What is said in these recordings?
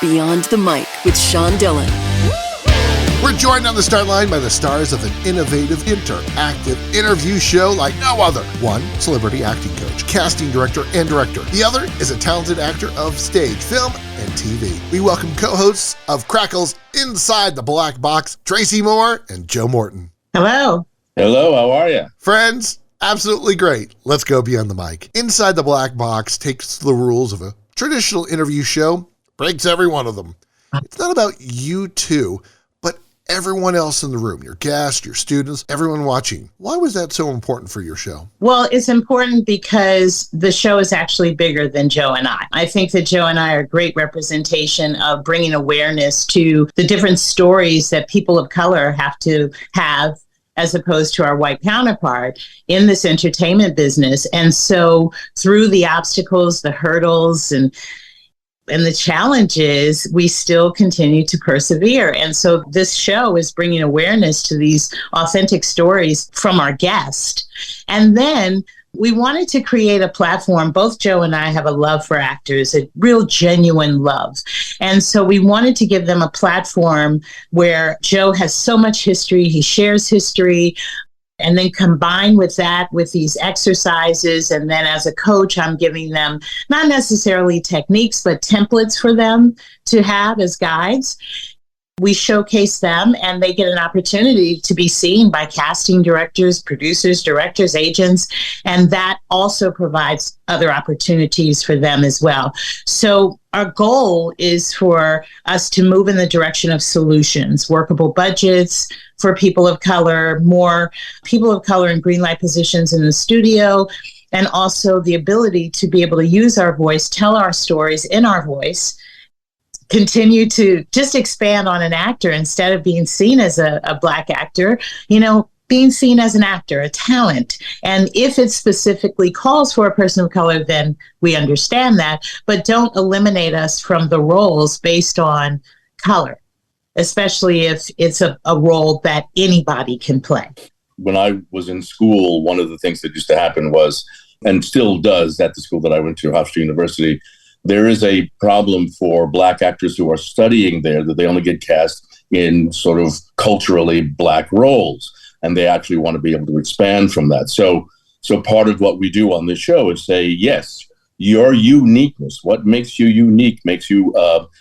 Beyond the Mic with Sean Dillon. We're joined on the Starline by the stars of an innovative, interactive interview show like no other. One, celebrity acting coach, casting director, and director. The other is a talented actor of stage, film, and TV. We welcome co-hosts of Crackle's Inside the Black Box, Tracey Moore and Joe Morton. Hello. Hello, how are you? Friends, absolutely great. Let's go beyond the mic. Inside the Black Box takes the rules of a traditional interview show, breaks every one of them. It's not about you two, but everyone else in the room, your guests, your students, everyone watching. Why was that so important for your show? Well, it's important because the show is actually bigger than Joe and I. I think that Joe and I are a great representation of bringing awareness to the different stories that people of color have to have as opposed to our white counterpart in this entertainment business. And so through the obstacles, the hurdles, and the challenges, we still continue to persevere. And so this show is bringing awareness to these authentic stories from our guest. And then we wanted to create a platform. Both Joe and I have a love for actors, a real genuine love. And so we wanted to give them a platform where Joe has so much history, he shares history, and then combine with that with these exercises. And then as a coach, I'm giving them not necessarily techniques, but templates for them to have as guides. We showcase them and they get an opportunity to be seen by casting directors, producers, directors, agents, and that also provides other opportunities for them as well. So our goal is for us to move in the direction of solutions, workable budgets for people of color, more people of color in green light positions in the studio, and also the ability to be able to use our voice, tell our stories in our voice, continue to just expand on an actor instead of being seen as a Black actor, being seen as an actor, a talent. And if it specifically calls for a person of color, then we understand that, but don't eliminate us from the roles based on color, especially if it's a role that anybody can play. When I was in school, one of the things that used to happen was, and still does at the school that I went to, Hofstra University, there is a problem for Black actors who are studying there that they only get cast in sort of culturally Black roles, and they actually want to be able to expand from that. So part of what we do on this show is say, yes, your uniqueness, what makes you unique, makes you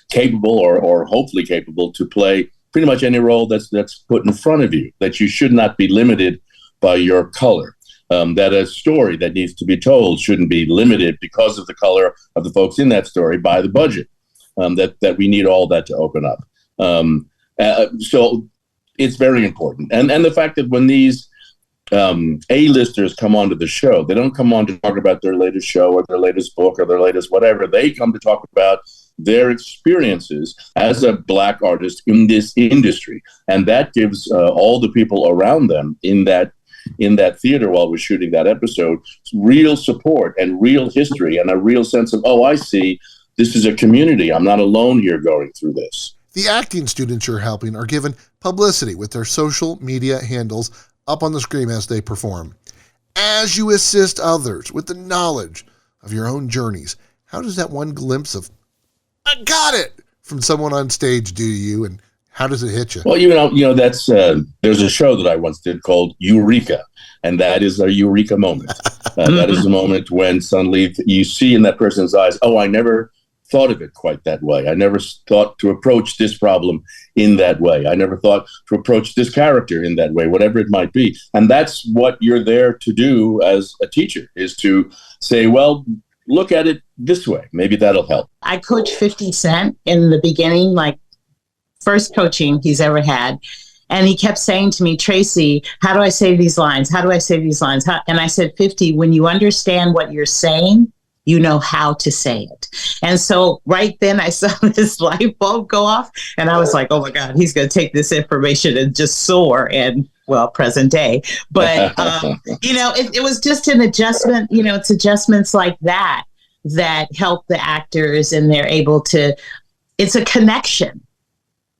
capable or hopefully capable to play pretty much any role that's put in front of you, that you should not be limited by your color. That a story that needs to be told shouldn't be limited because of the color of the folks in that story by the budget, that we need all that to open up. So it's very important. And the fact that when these A-listers come onto the show, they don't come on to talk about their latest show or their latest book or their latest whatever. They come to talk about their experiences as a Black artist in this industry. And that gives all the people around them in that theater while we're shooting that episode, real support and real history and a real sense of, oh, I see, this is a community. I'm not alone here going through this. The acting students you're helping are given publicity with their social media handles up on the screen as they perform. As you assist others with the knowledge of your own journeys, how does that one glimpse of, I got it, from someone on stage do to you, and how does it hit you? Well, that's there's a show that I once did called Eureka, and that is a eureka moment. That is a moment when suddenly you see in that person's eyes, oh, I never thought of it quite that way. I never thought to approach this problem in that way. I never thought to approach this character in that way, whatever it might be. And that's what you're there to do as a teacher, is to say, well, look at it this way. Maybe that'll help. I coached 50 Cent in the beginning, like first coaching he's ever had. And he kept saying to me, Tracey, how do I say these lines? How do I say these lines? And I said, 50, when you understand what you're saying, you know how to say it. And so right then I saw this light bulb go off and I was like, oh my God, he's going to take this information and just soar and, well, present day. But, it was just an adjustment, it's adjustments like that help the actors, and they're able to, it's a connection.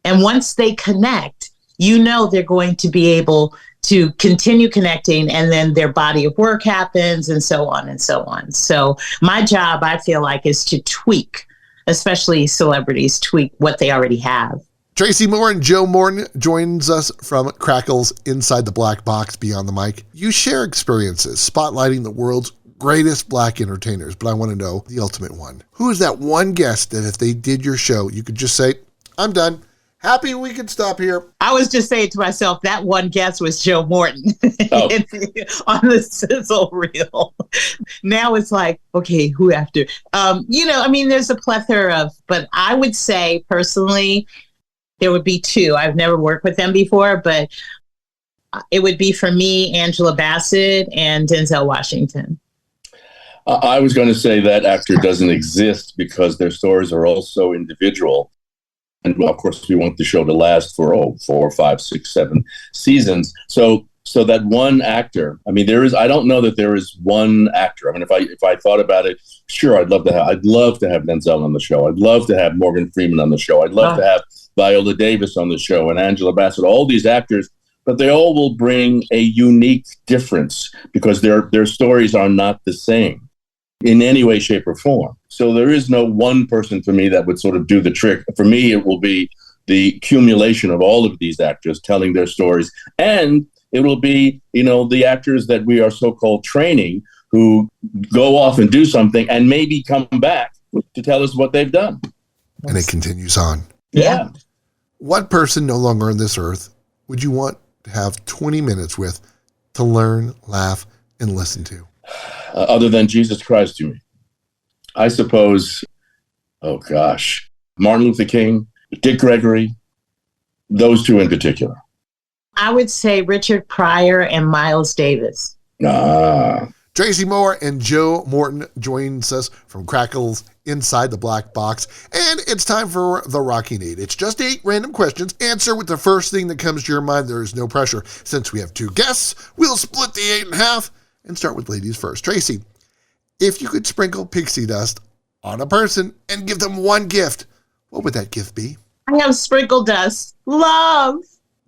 And once they connect, they're going to be able to continue connecting, and then their body of work happens, and so on and so on. So my job, I feel like, is to tweak especially celebrities, tweak what they already have. Tracey Moore and Joe Morton joins us from Crackle's Inside the Black Box Beyond the Mic. You share experiences spotlighting the world's greatest Black entertainers, but I want to know the ultimate one. Who is that one guest that if they did your show, you could just say, I'm done. Happy we can stop here. I was just saying to myself, that one guest was Joe Morton on the sizzle reel. Now it's like, okay, who after? There's a plethora of, but I would say personally, there would be two. I've never worked with them before, but it would be for me, Angela Bassett and Denzel Washington. I was going to say that actor doesn't exist because their stories are all so individual. And of course, we want the show to last for 4, 5, 6, 7 seasons. So that one actor, I don't know that there is one actor. I mean, if I thought about it, sure, I'd love to have Denzel on the show. I'd love to have Morgan Freeman on the show. I'd love to have Viola Davis on the show and Angela Bassett, all these actors, but they all will bring a unique difference because their stories are not the same in any way, shape, or form. So there is no one person for me that would sort of do the trick. For me, it will be the accumulation of all of these actors telling their stories. And it will be, the actors that we are so-called training who go off and do something and maybe come back to tell us what they've done. And it continues on. Yeah. What person no longer on this earth would you want to have 20 minutes with to learn, laugh, and listen to? Other than Jesus Christ, you mean? I suppose, Martin Luther King, Dick Gregory, those two in particular. I would say Richard Pryor and Miles Davis. Tracey Moore and Joe Morton joins us from Crackle's Inside the Black Box, and it's time for the Rocking Aid. It's just 8 random questions. Answer with the first thing that comes to your mind. There is no pressure. Since we have 2 guests, we'll split the 8 in half and start with ladies first. Tracey, if you could sprinkle pixie dust on a person and give them one gift, what would that gift be? I have sprinkle dust. Love.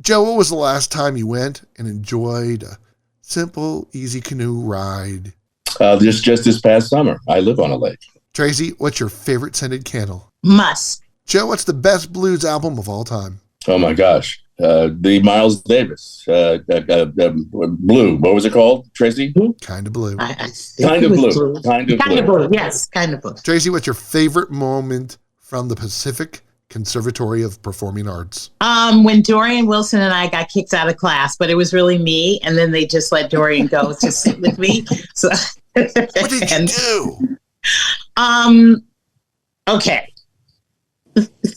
Joe, what was the last time you went and enjoyed a simple, easy canoe ride? Just this past summer. I live on a lake. Tracey, what's your favorite scented candle? Musk. Joe, what's the best blues album of all time? Oh my gosh. The Miles Davis, Blue. What was it called, Tracey? Kind of Blue. Kind of Blue. Kind of Blue. Yes, Kind of Blue. Tracey, what's your favorite moment from the Pacific Conservatory of Performing Arts? When Dorian Wilson and I got kicked out of class, but it was really me, and then they just let Dorian go to sit with me. So what did you do? Okay.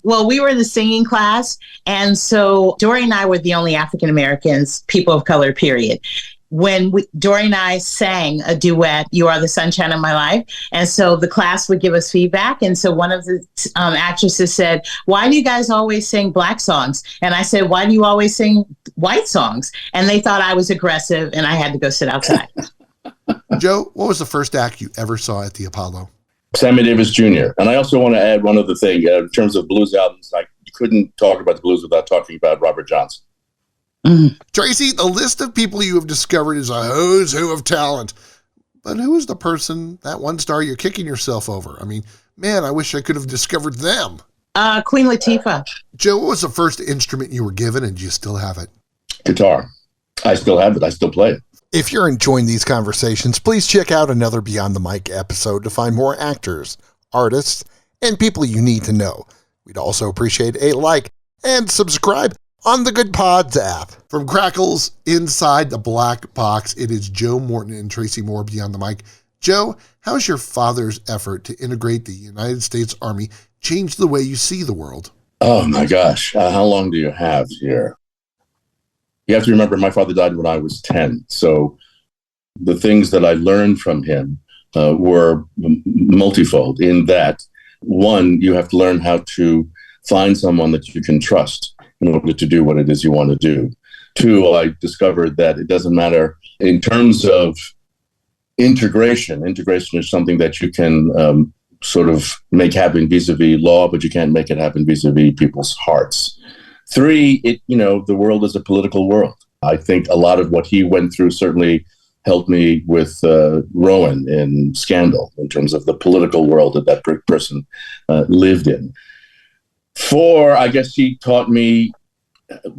Well, we were in the singing class, and so Dorian and I were the only African Americans, people of color, period. When Dorian and I sang a duet, You Are the Sunshine of My Life, and so the class would give us feedback, and so one of the actresses said, why do you guys always sing Black songs? And I said, why do you always sing white songs? And they thought I was aggressive, and I had to go sit outside. Joe, what was the first act you ever saw at the Apollo? Sammy Davis Jr. And I also want to add one other thing. In terms of blues albums, I couldn't talk about the blues without talking about Robert Johnson. Tracey, the list of people you have discovered is a who's who of talent. But who is the person, that one star you're kicking yourself over? I mean, man, I wish I could have discovered them. Queen Latifah. Joe, what was the first instrument you were given and do you still have it? Guitar. I still have it. I still play it. If you're enjoying these conversations, please check out another Beyond the Mic episode to find more actors, artists, and people you need to know. We'd also appreciate a like and subscribe on the Good Pods app. From Crackle's Inside the Black Box, it is Joe Morton and Tracey Moore Beyond the Mic. Joe, how's your father's effort to integrate the United States Army change the way you see the world? Oh my gosh. How long do you have here? You have to remember my father died when I was 10. So the things that I learned from him were multifold in that, one, you have to learn how to find someone that you can trust in order to do what it is you want to do. Two, I discovered that it doesn't matter in terms of integration. Integration is something that you can sort of make happen vis-a-vis law, but you can't make it happen vis-a-vis people's hearts. Three, the world is a political world. I think a lot of what he went through certainly helped me with Rowan in Scandal in terms of the political world that person lived in. 4, I guess she taught me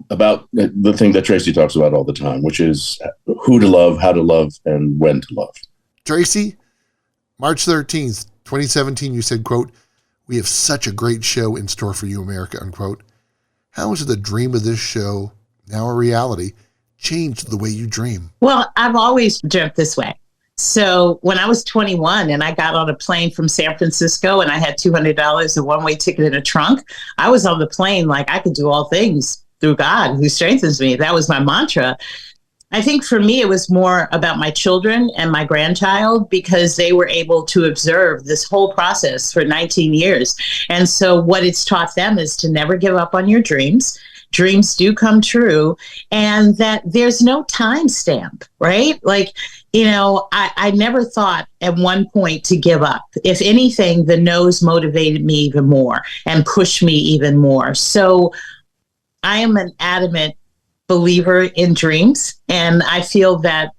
about the thing that Tracey talks about all the time, which is who to love, how to love, and when to love. Tracey, March 13th, 2017, you said, quote, "We have such a great show in store for you, America," unquote. How has the dream of this show, now a reality, changed the way you dream? Well, I've always dreamt this way. So when I was 21 and I got on a plane from San Francisco and I had $200, a one-way ticket in a trunk, I was on the plane like I could do all things through God who strengthens me. That was my mantra. I think for me, it was more about my children and my grandchild because they were able to observe this whole process for 19 years. And so what it's taught them is to never give up on your dreams. Dreams do come true, and that there's no time stamp, right? Like, I never thought at one point to give up. If anything, the no's motivated me even more and pushed me even more. So I am an adamant believer in dreams, and I feel that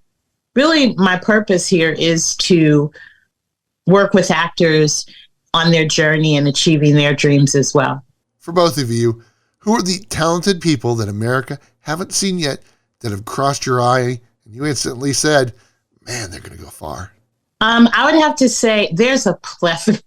really my purpose here is to work with actors on their journey and achieving their dreams as well. For both of you, who are the talented people that America haven't seen yet that have crossed your eye and you instantly said, man, they're going to go far? I would have to say there's a plethora.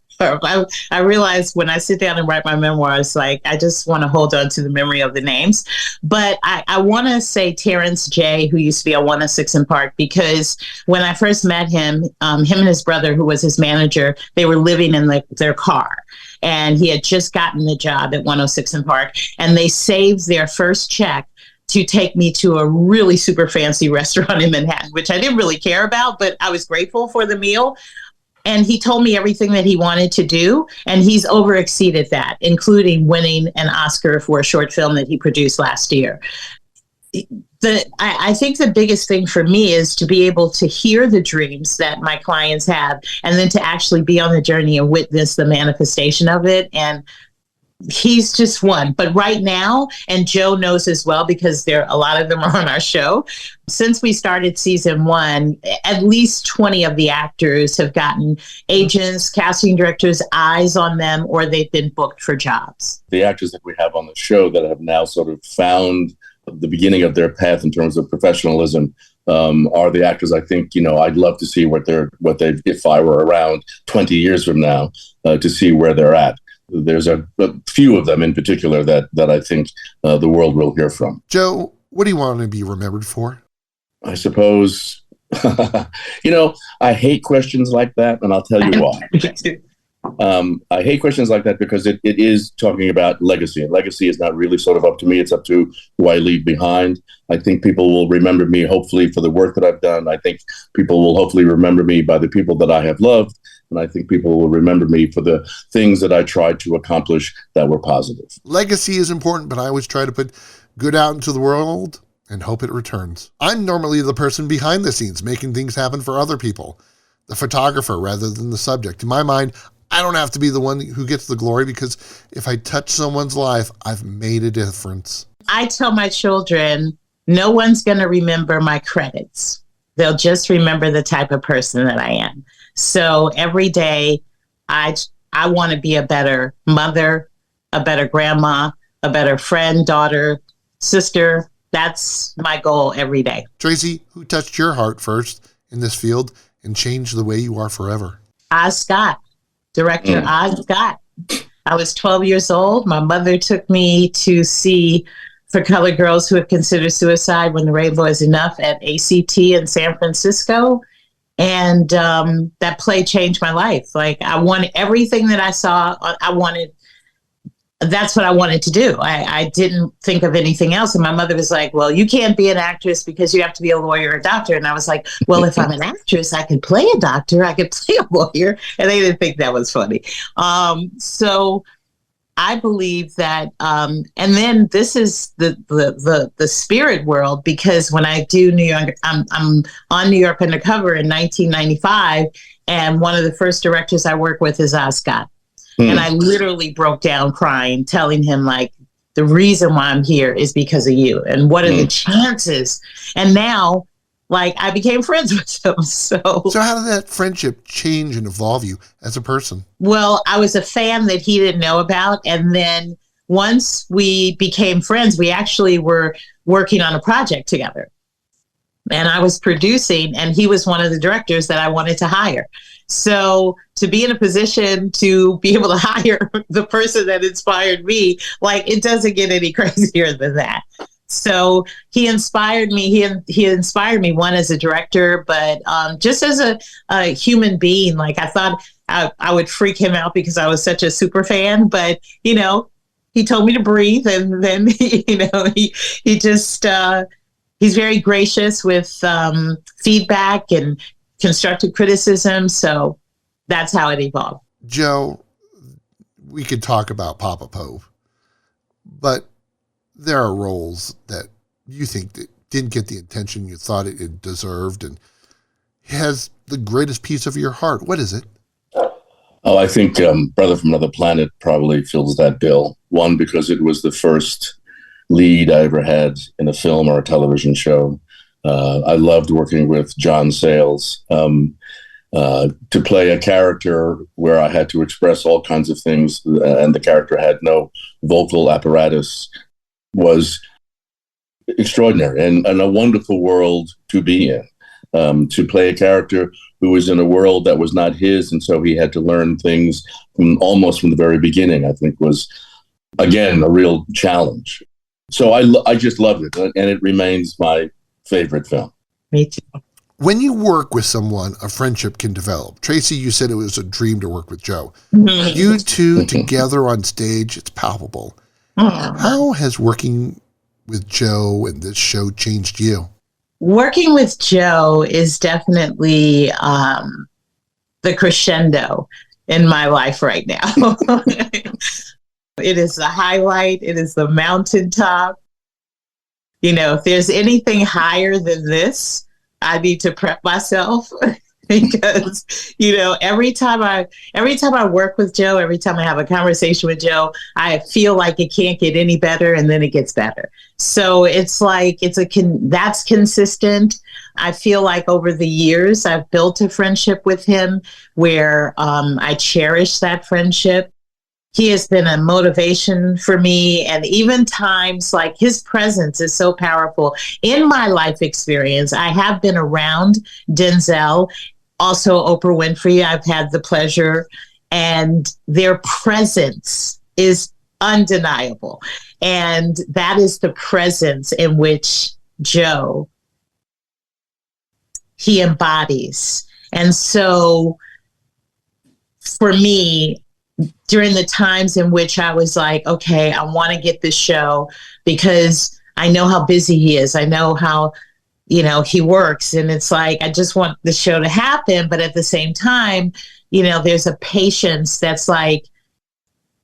I realized when I sit down and write my memoirs, like I just want to hold on to the memory of the names. But I want to say Terrence J., who used to be on 106 in Park, because when I first met him, him and his brother, who was his manager, they were living in their car. And he had just gotten the job at 106 in Park. And they saved their first check to take me to a really super fancy restaurant in Manhattan, which I didn't really care about, but I was grateful for the meal. And he told me everything that he wanted to do, and he's overexceeded that, including winning an Oscar for a short film that he produced last year. I think the biggest thing for me is to be able to hear the dreams that my clients have, and then to actually be on the journey and witness the manifestation of it. And he's just one. But right now, and Joe knows as well, because a lot of them are on our show, since we started season 1, at least 20 of the actors have gotten agents, casting directors' eyes on them, or they've been booked for jobs. The actors that we have on the show that have now sort of found the beginning of their path in terms of professionalism are the actors I think, I'd love to see what they if I were around 20 years from now, to see where they're at. There's a few of them in particular that I think the world will hear from. Joe, what do you want to be remembered for? I suppose, I hate questions like that, and I'll tell you why. I hate questions like that because it is talking about legacy, and legacy is not really sort of up to me. It's up to who I leave behind. I think people will remember me, hopefully, for the work that I've done. I think people will hopefully remember me by the people that I have loved. And I think people will remember me for the things that I tried to accomplish that were positive. Legacy is important, but I always try to put good out into the world and hope it returns. I'm normally the person behind the scenes, making things happen for other people, the photographer rather than the subject. In my mind, I don't have to be the one who gets the glory, because if I touch someone's life, I've made a difference. I tell my children, no one's going to remember my credits. They'll just remember the type of person that I am. So every day, I want to be a better mother, a better grandma, a better friend, daughter, sister. That's my goal every day. Tracey, who touched your heart first in this field and changed the way you are forever? Oz Scott, director Oz Scott. I was 12 years old. My mother took me to see For Colored Girls Who Have Considered Suicide When the Rainbow Is Enough at ACT in San Francisco. And that play changed my life. Like, I wanted everything that I saw. That's what I wanted to do. I didn't think of anything else. And my mother was like, well, you can't be an actress because you have to be a lawyer or a doctor. And I was like, well, if I'm an actress, I could play a doctor. I could play a lawyer. And they didn't think that was funny. So I believe that, and then this is the spirit world, because when I do New York, I'm on New York Undercover in 1995, and one of the first directors I work with is Oz Scott. And I literally broke down crying, telling him, like, the reason why I'm here is because of you. And what are the chances? And now like I became friends with him. So how did that friendship change and evolve you as a person? well, I was a fan that he didn't know about. And then once we became friends, we actually were working on a project together. And I was producing, and he was one of the directors that I wanted to hire. So to be in a position to be able to hire the person that inspired me, like it doesn't get any crazier than that. So he inspired me. He inspired me, one, as a director, but just as a human being. Like I thought I would freak him out because I was such a super fan, but you know, he told me to breathe, and then he just he's very gracious with feedback and constructive criticism. So that's how it evolved. Joe, we could talk about Papa Pope, but there are roles that you think that didn't get the attention you thought it deserved and has the greatest piece of your heart. What is it? Oh, I think Brother from Another Planet probably fills that bill. One, because it was the first lead I ever had in a film or a television show. I loved working with John Sayles. To play a character where I had to express all kinds of things and the character had no vocal apparatus was extraordinary and a wonderful world to be in. To play a character who was in a world that was not his, and so he had to learn things almost from the very beginning, I think was, again, a real challenge. So I just loved it, and it remains my favorite film. Me too. When you work with someone, a friendship can develop. Tracey, you said it was a dream to work with Joe. You two together on stage, it's palpable. How has working with Joe and this show changed you? Working with Joe is definitely the crescendo in my life right now. It is the highlight. It is the mountaintop. You know, if there's anything higher than this, I need to prep myself because, you know, every time I work with Joe, every time I have a conversation with Joe, I feel like it can't get any better, and then it gets better. So it's like that's consistent. I feel like over the years I've built a friendship with him where I cherish that friendship. He has been a motivation for me, and even times like his presence is so powerful. In my life experience, I have been around Denzel, also Oprah Winfrey. I've had the pleasure, and their presence is undeniable. And that is the presence in which Joe, he embodies. And so for me, during the times in which I was like, okay, I want to get this show because I know how busy he is. I know how, you know, he works. And it's like, I just want the show to happen. But at the same time, you know, there's a patience that's like,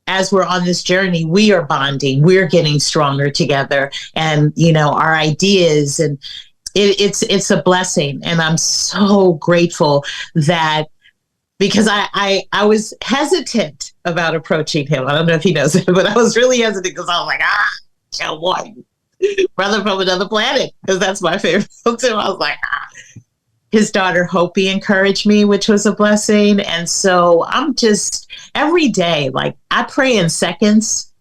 as we're on this journey, we are bonding, we're getting stronger together, and, you know, our ideas, and it's a blessing. And I'm so grateful that, because I was hesitant about approaching him. I don't know if he knows it, but I was really hesitant because I was like, Joe Morton, Brother from Another Planet, because that's my favorite film too. I was like, His daughter Hopi encouraged me, which was a blessing. And so I'm just, every day, like I pray in seconds,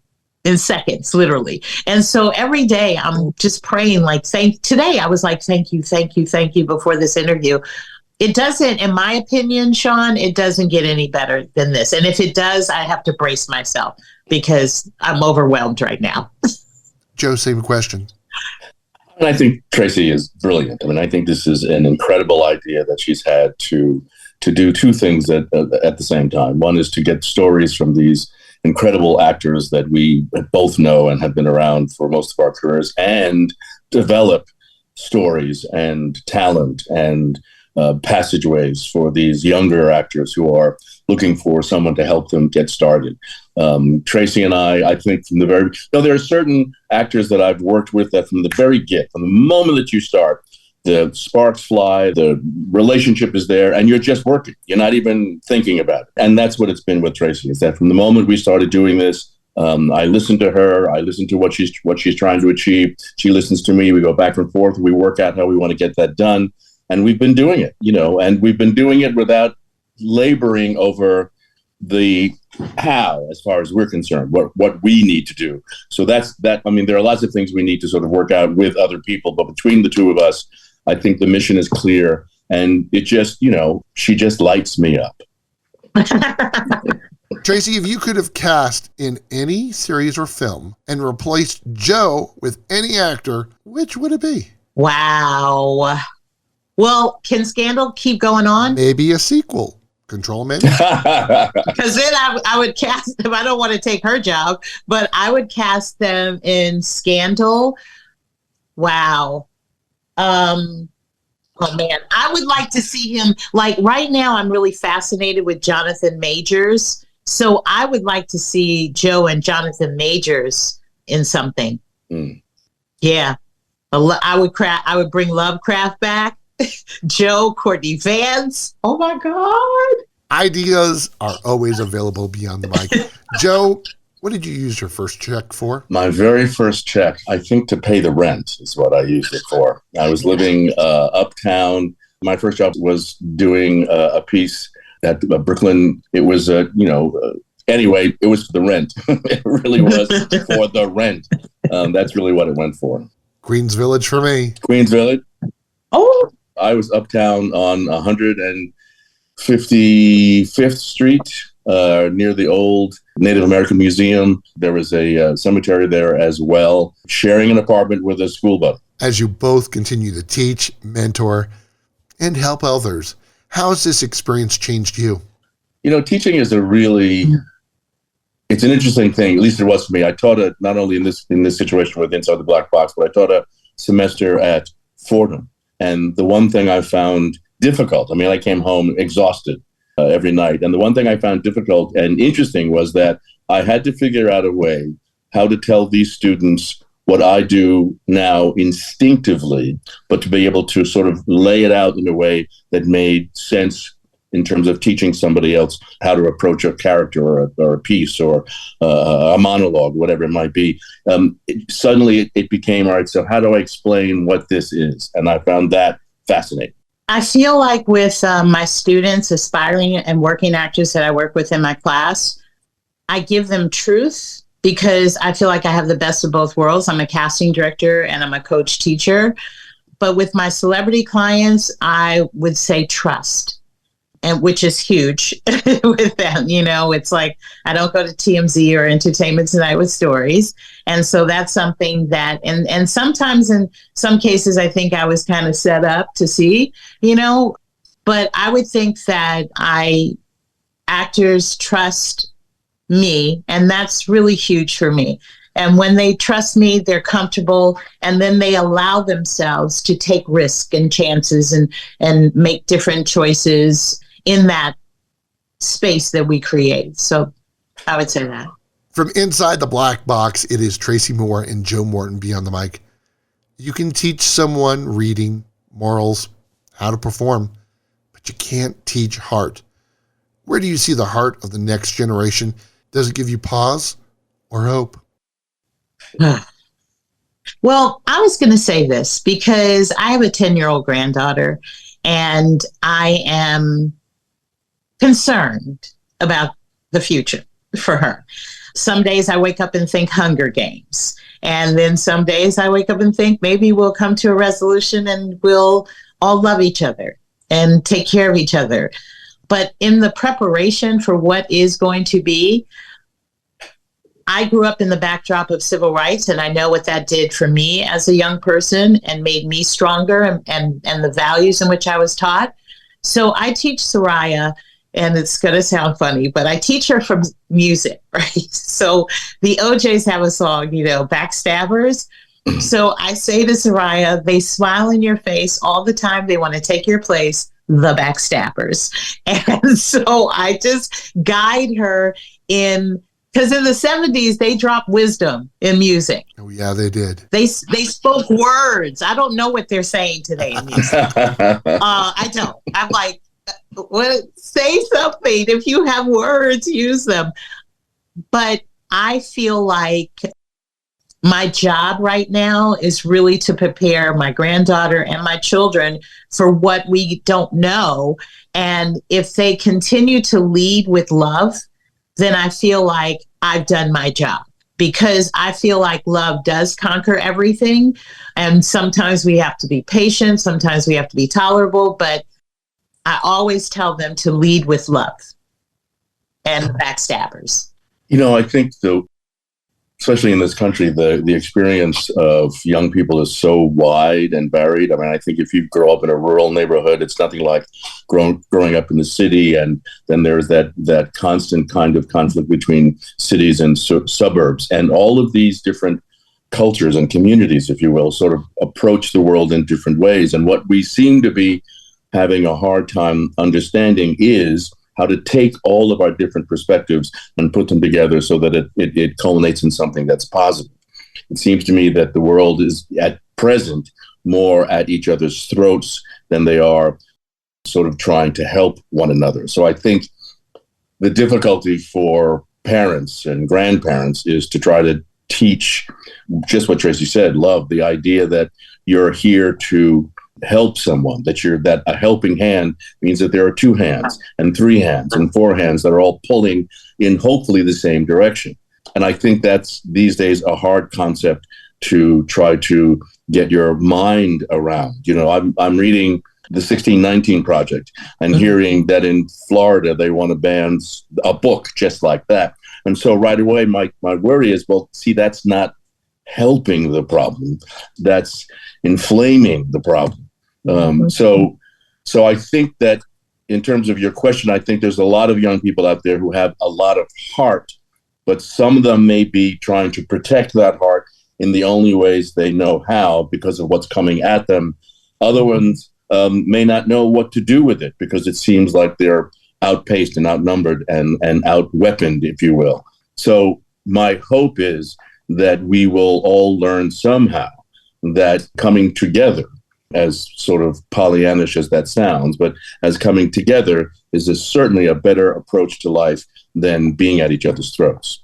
literally. And so every day I'm just praying, like, today I was like, thank you before this interview. It doesn't, in my opinion, Sean, it doesn't get any better than this. And if it does, I have to brace myself because I'm overwhelmed right now. Joe, same question. And I think Tracey is brilliant. I mean, I think this is an incredible idea that she's had to do two things at the same time. One is to get stories from these incredible actors that we both know and have been around for most of our careers, and develop stories and talent and passageways for these younger actors who are looking for someone to help them get started. Tracey and I think from the very, there are certain actors that I've worked with that from the very get, from the moment that you start, the sparks fly, the relationship is there, and you're just working. You're not even thinking about it. And that's what it's been with Tracey, is that from the moment we started doing this, I listen to her. I listen to what she's trying to achieve. She listens to me. We go back and forth. We work out how we want to get that done. And we've been doing it, and we've been doing it without laboring over the how, as far as we're concerned, what we need to do. So that's that. I mean, there are lots of things we need to sort of work out with other people, but between the two of us, I think the mission is clear. And it just, she just lights me up. Tracey, if you could have cast in any series or film and replaced Joe with any actor, which would it be? Wow. Well, can Scandal keep going on? Maybe a sequel. Control menu? Because then I would cast them. I don't want to take her job, but I would cast them in Scandal. Wow. Oh, man. I would like to see him, like right now, I'm really fascinated with Jonathan Majors. So I would like to see Joe and Jonathan Majors in something. Mm. Yeah. I would bring Lovecraft back. Joe, Courtney Vance. Oh, my God. Ideas are always available beyond the mic. Joe, what did you use your first check for? My very first check, I think to pay the rent is what I used it for. I was living uptown. My first job was doing a piece at Brooklyn. It was, anyway, it was for the rent. It really was for the rent. That's really what it went for. Queens Village for me. Queens Village. Oh, I was uptown on 155th Street, near the old Native American Museum. There was a cemetery there as well, sharing an apartment with a school buddy. As you both continue to teach, mentor, and help others, how has this experience changed you? Teaching is it's an interesting thing. At least it was for me. I taught it not only in this situation with Inside the Black Box, but I taught a semester at Fordham. And the one thing I found difficult, I came home exhausted every night. And the one thing I found difficult and interesting was that I had to figure out a way how to tell these students what I do now instinctively, but to be able to sort of lay it out in a way that made sense in terms of teaching somebody else how to approach a character or a piece or a monologue, whatever it might be. Suddenly it became, all right, so how do I explain what this is? And I found that fascinating. I feel like with my students, aspiring and working actors that I work with in my class, I give them truth because I feel like I have the best of both worlds. I'm a casting director and I'm a coach teacher. But with my celebrity clients, I would say trust. And which is huge with them. It's like I don't go to TMZ or Entertainment Tonight with stories. And so that's something that, and sometimes in some cases, I think I was kind of set up to see, but I would think that actors trust me, and that's really huge for me. And when they trust me, they're comfortable, and then they allow themselves to take risks and chances and make different choices in that space that we create. So I would say that. From Inside the Black Box, it is Tracey Moore and Joe Morton beyond the mic. You can teach someone reading, morals, how to perform, but you can't teach heart. Where do you see the heart of the next generation? Does it give you pause or hope? Well, I was going to say this because I have a 10-year-old granddaughter, and I am concerned about the future for her. Some days I wake up and think Hunger Games. And then some days I wake up and think maybe we'll come to a resolution and we'll all love each other and take care of each other. But in the preparation for what is going to be, I grew up in the backdrop of civil rights, and I know what that did for me as a young person and made me stronger and the values in which I was taught. So I teach Soraya, and it's going to sound funny, but I teach her from music, right? So the OJs have a song, Backstabbers. So I say to Soraya, they smile in your face all the time. They want to take your place, the backstabbers. And so I just guide her because in the 70s, they dropped wisdom in music. Oh, yeah, they did. They spoke words. I don't know what they're saying today in music. I don't. I'm like, say something. If you have words, use them. But I feel like my job right now is really to prepare my granddaughter and my children for what we don't know. And if they continue to lead with love, then I feel like I've done my job, because I feel like love does conquer everything. And sometimes we have to be patient, sometimes we have to be tolerable, but I always tell them to lead with love and backstabbers. I think especially in this country, the experience of young people is so wide and varied. I mean, I think if you grow up in a rural neighborhood, it's nothing like growing up in the city. And then there's that constant kind of conflict between cities and suburbs. And all of these different cultures and communities, if you will, sort of approach the world in different ways. And what we seem to be having a hard time understanding is how to take all of our different perspectives and put them together so that it culminates in something that's positive. It seems to me that the world is at present more at each other's throats than they are sort of trying to help one another. So I think the difficulty for parents and grandparents is to try to teach just what Tracey said, love, the idea that you're here to help someone, that a helping hand means that there are 2 hands and 3 hands and 4 hands that are all pulling in hopefully the same direction. And I think that's these days a hard concept to try to get your mind around. I'm reading the 1619 Project and hearing that in Florida they want to ban a book just like that. And so right away my worry is, well, see, that's not helping the problem. That's inflaming the problem. So I think that in terms of your question, I think there's a lot of young people out there who have a lot of heart, but some of them may be trying to protect that heart in the only ways they know how because of what's coming at them. Other ones may not know what to do with it because it seems like they're outpaced and outnumbered and outweaponed, if you will. So my hope is that we will all learn somehow that coming together, as sort of Pollyannish as that sounds, but as coming together is certainly a better approach to life than being at each other's throats.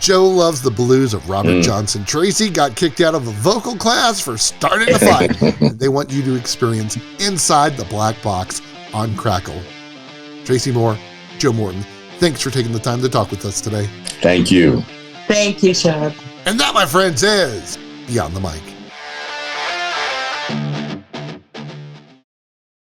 Joe loves the blues of Robert Johnson. Tracey got kicked out of a vocal class for starting a fight. They want you to experience Inside the Black Box on Crackle. Tracey Moore, Joe Morton, thanks for taking the time to talk with us today. Thank you. Thank you, Sean. And that, my friends, is Beyond the Mic.